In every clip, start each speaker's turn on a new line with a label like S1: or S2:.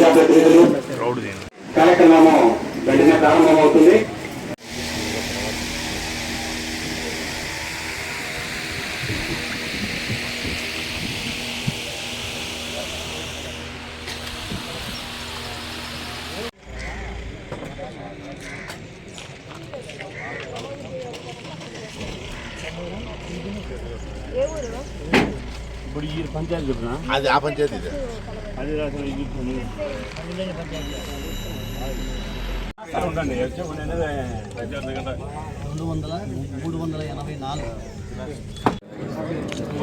S1: ప్రజాప్రతినిధులు కార్యక్రమము వెంటనే ప్రారంభమవుతుంది.
S2: ఇప్పుడు ఈ పంచాయతీ చెప్పిన
S3: అది ఆ పంచాయతీ ఇది
S2: అది ఉండండి
S4: 384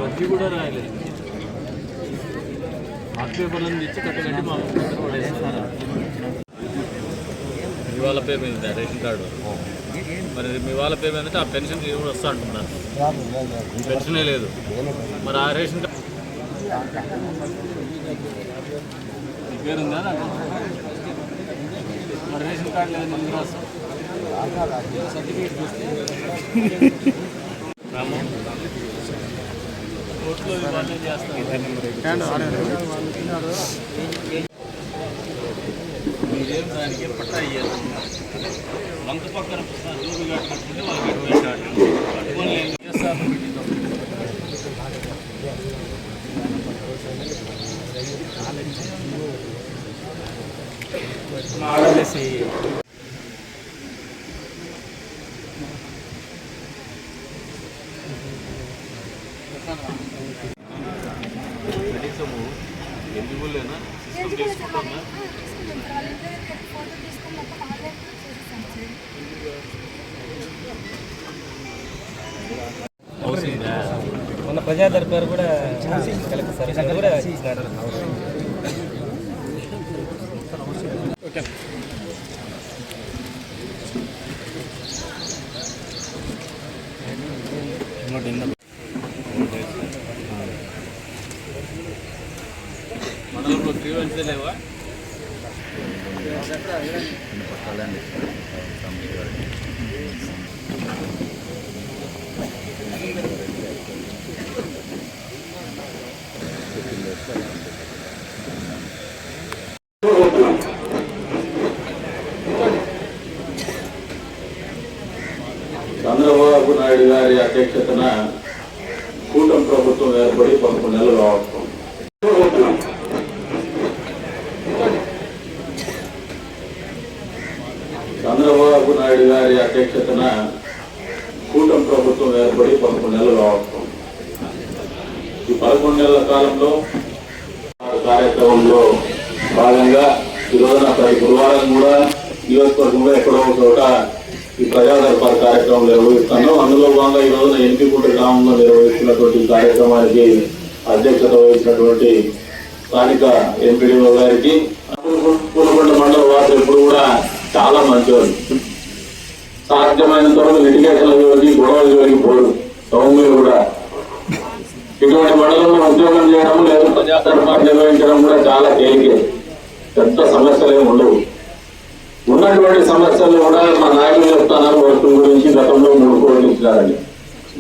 S2: అది కూడా రాయలేదు. హాట్ పేపర్ అని తెచ్చి కట్టగట్టి మా మీ వాళ్ళ పేరు మీద రేషన్ కార్డు, మరి మీ వాళ్ళ పేరు మీద ఆ పెన్షన్ కూడా వస్తా అంటున్నారు. పెన్షనే లేదు, మరి ఆ రేషన్ కార్డు మీ పేరు ఉందా? మరి రేషన్ కార్డు లేదు, ముందు రాస్తాం సర్టిఫికేట్ కోర్టులో ఇవ్వాలని చేస్తాం. మీరేం దానికి పట్టా ఇయ్యాలి. వంక పక్కన రూపు కట్టుకుంటే వాళ్ళకి 20 షాట్లు పట్టుకొని ఏం చేస్తారు. కనీసము ఎలిజిబుల్లేనా సిస్టమ్ చేసుకుంటున్నా
S4: మొన్న ప్రజాదర్ పేరు కూడా కలెక్టర్ కూడా ఓకే.
S2: మండలంలో క్లియరెన్స్ లేవా?
S1: చంద్రబాబు నాయుడు గారి అధ్యక్షతన కూటమి ప్రభుత్వం ఏర్పడి 11 నెలలు కావచ్చు. చంద్రబాబు నాయుడు గారి అధ్యక్షతన కూటమి ప్రభుత్వం ఏర్పడి 11 నెలలు కావచ్చు. ఈ 11 నెలల కాలంలో కార్యక్రమంలో భాగంగా ఈరోజున ప్రతి గురువారం కూడా నియోజకవర్గంలో ఎక్కడో ఒక చోట ఈ ప్రజా దర్బార్ కార్యక్రమం నిర్వహిస్తాను. అందులో భాగంగా ఈ రోజున ఎంపీకుంట గ్రామంలో నిర్వహిస్తున్నటువంటి కార్యక్రమానికి అధ్యక్షత వహించినటువంటి స్థానిక ఎంపీడీఓ గారికి, పూలకొండ మండల వాసులు ఎప్పుడు కూడా చాలా మంచివారు. సాధ్యమైనంత వరకు లిటిగేషన్ల జోలికి గొడవల జోలికి పోరు. సౌమ్యులు కూడా ఇటువంటి మండలంలో ఉద్యోగం చేయడం లేదా ప్రజా దర్బార్ నిర్వహించడం కూడా చాలా తేలికే, పెద్ద సమస్యలు ఉండవు. ఉన్నటువంటి సమస్యలు కూడా మా నాయకులు చెప్తున్నారు. వర్కుల గురించి గతంలో 3 కోట్లు ఇచ్చినారని,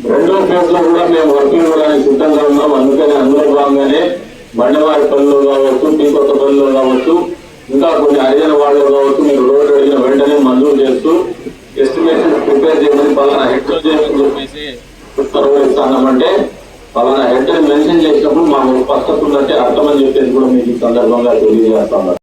S1: 2వ ఫేజ్ లో కూడా మేము వర్కులు ఇవ్వడానికి సిద్ధంగా ఉన్నాం. అందుకని అందులో భాగంగానే బండవారిపల్లిలో కావచ్చు, టీ కొత్తపల్లిలో కావచ్చు, ఇంకా కొన్ని హరిజన వాళ్ళు కావచ్చు, మీరు రోడ్డు అడిగిన వెంటనే మంజూరు చేస్తూ ఎస్టిమేషన్ ప్రిపేర్ చేయమని పలానా హెడ్ చేయమని చెప్పేసి ఉత్తర్వులు ఇస్తామంటే పలానా హెడ్ మెన్షన్ చేసినప్పుడు మాకు స్పష్టత ఉన్నట్టే అర్థమని చెప్పేసి కూడా మీకు ఈ సందర్భంగా తెలియజేస్తాం.